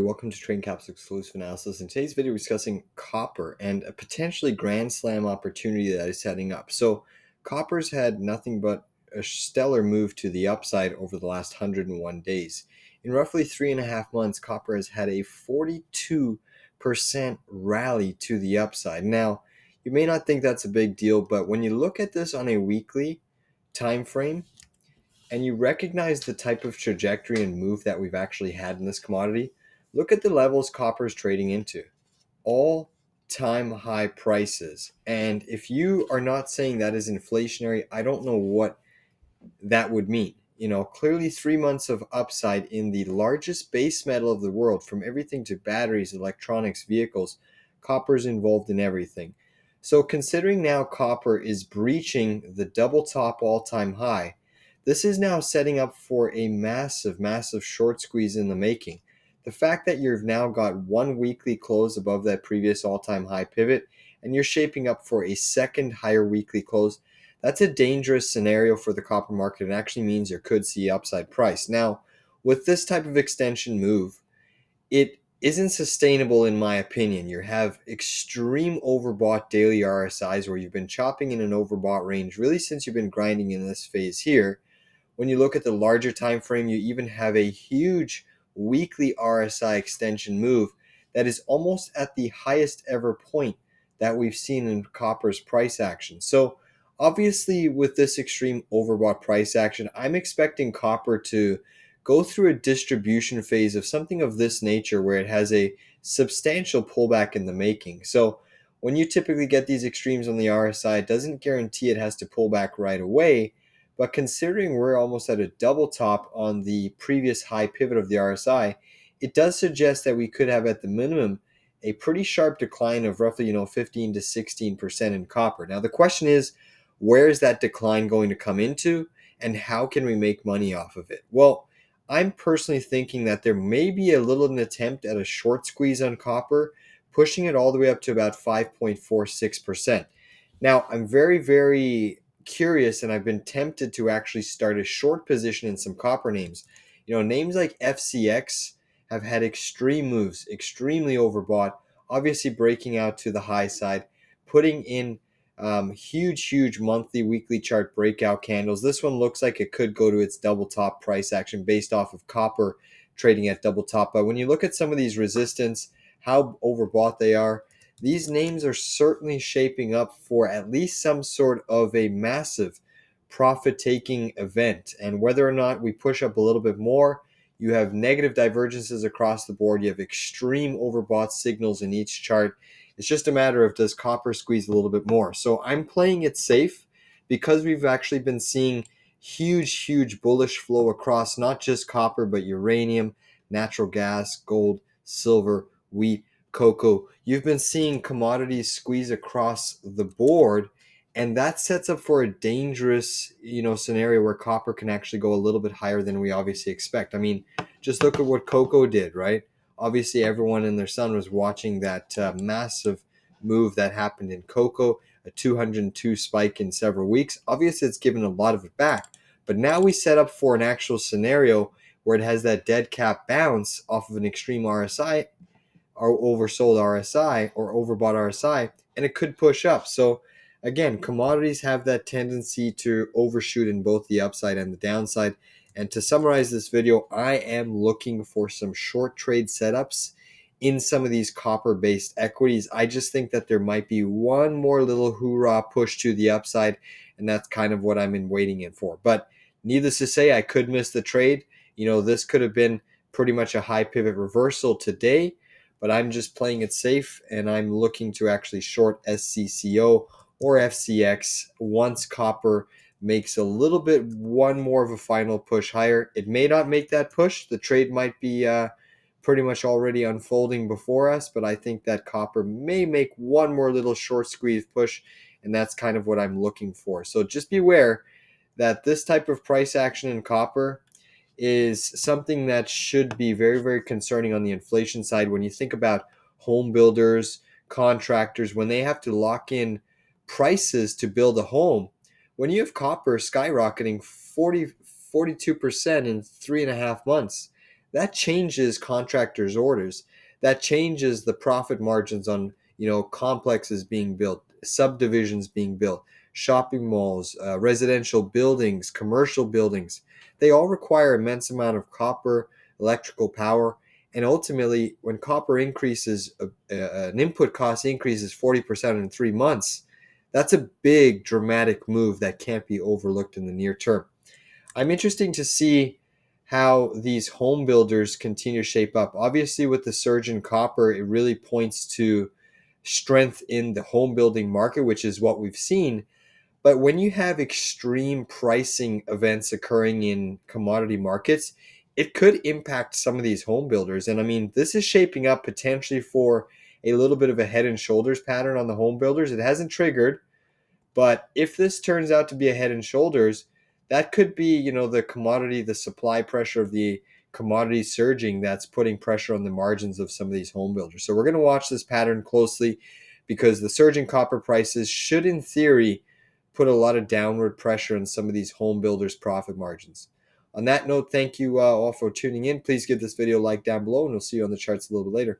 Welcome to Train Capital's exclusive analysis. In today's video, we're discussing copper and a potentially grand slam opportunity that is setting up. So, copper's had nothing but a stellar move to the upside over the last 101 days. In roughly 3.5 months, copper has had a 42% rally to the upside. Now, you may not think that's a big deal, but when you look at this on a weekly time frame, and you recognize the type of trajectory and move that we've actually had in this commodity, look at the levels copper is trading into. All-time high prices. And if you are not saying that is inflationary, I don't know what that would mean. Clearly 3 months of upside in the largest base metal of the world, from everything to batteries, electronics, vehicles. Copper is involved in everything. So considering now copper is breaching the double top all-time high, this is now setting up for a massive, massive short squeeze in the making. The fact that you've now got one weekly close above that previous all-time high pivot, and you're shaping up for a second higher weekly close, that's a dangerous scenario for the copper market. It actually means you could see upside price. Now, with this type of extension move, it isn't sustainable in my opinion. You have extreme overbought daily RSIs where you've been chopping in an overbought range really since you've been grinding in this phase here. When you look at the larger time frame, you even have a huge weekly RSI extension move that is almost at the highest ever point that we've seen in copper's price action. So obviously with this extreme overbought price action, I'm expecting copper to go through a distribution phase of something of this nature where it has a substantial pullback in the making. So when you typically get these extremes on the RSI, it doesn't guarantee it has to pull back right away. But considering we're almost at a double top on the previous high pivot of the RSI, it does suggest that we could have at the minimum a pretty sharp decline of roughly 15 to 16% in copper. Now the question is, where is that decline going to come into, and how can we make money off of it? Well, I'm personally thinking that there may be a little an attempt at a short squeeze on copper, pushing it all the way up to about 5.46%. Now, I'm very, very curious, and I've been tempted to actually start a short position in some copper names. Names like FCX have had extreme moves, extremely overbought, obviously breaking out to the high side, putting in huge, huge monthly, weekly chart breakout candles. This one looks like it could go to its double top price action based off of copper trading at double top. But when you look at some of these resistance, how overbought they are, these names are certainly shaping up for at least some sort of a massive profit-taking event. And whether or not we push up a little bit more, you have negative divergences across the board. You have extreme overbought signals in each chart. It's just a matter of, does copper squeeze a little bit more? So I'm playing it safe because we've actually been seeing huge, huge bullish flow across not just copper, but uranium, natural gas, gold, silver, wheat, cocoa. You've been seeing commodities squeeze across the board, and that sets up for a dangerous, scenario where copper can actually go a little bit higher than we obviously expect. I mean, just look at what cocoa did, right? Obviously, everyone and their son was watching that massive move that happened in cocoa, a 202 spike in several weeks. Obviously, it's given a lot of it back, but now we set up for an actual scenario where it has that dead cap bounce off of an extreme RSI or oversold RSI or overbought RSI, and it could push up. So again, commodities have that tendency to overshoot in both the upside and the downside. And to summarize this video, I am looking for some short trade setups in some of these copper-based equities. I just think that there might be one more little hoorah push to the upside, and that's kind of what I'm waiting in for. But needless to say, I could miss the trade. This could have been pretty much a high pivot reversal today, but I'm just playing it safe, and I'm looking to actually short SCCO or FCX once copper makes a little bit one more of a final push higher. It may not make that push. The trade might be pretty much already unfolding before us, but I think that copper may make one more little short squeeze push, and that's kind of what I'm looking for. So just beware that this type of price action in copper is something that should be very, very concerning on the inflation side. When you think about home builders, contractors, when they have to lock in prices to build a home, when you have copper skyrocketing 42% in 3.5 months, that changes contractors' orders. That changes the profit margins on, complexes being built, subdivisions being built, shopping malls, residential buildings, commercial buildings. They all require immense amount of copper, electrical power, and ultimately, when copper increases, an input cost increases 40% in 3 months. That's a big, dramatic move that can't be overlooked in the near term. I'm interested to see how these home builders continue to shape up. Obviously, with the surge in copper, it really points to strength in the home building market, which is what we've seen. But when you have extreme pricing events occurring in commodity markets, it could impact some of these home builders. And I mean, this is shaping up potentially for a little bit of a head and shoulders pattern on the home builders. It hasn't triggered, but if this turns out to be a head and shoulders, that could be, the commodity, the supply pressure of the commodity surging that's putting pressure on the margins of some of these home builders. So we're going to watch this pattern closely because the surging copper prices should, in theory, put a lot of downward pressure on some of these home builders' profit margins. On that note, thank you all for tuning in. Please give this video a like down below, and we'll see you on the charts a little bit later.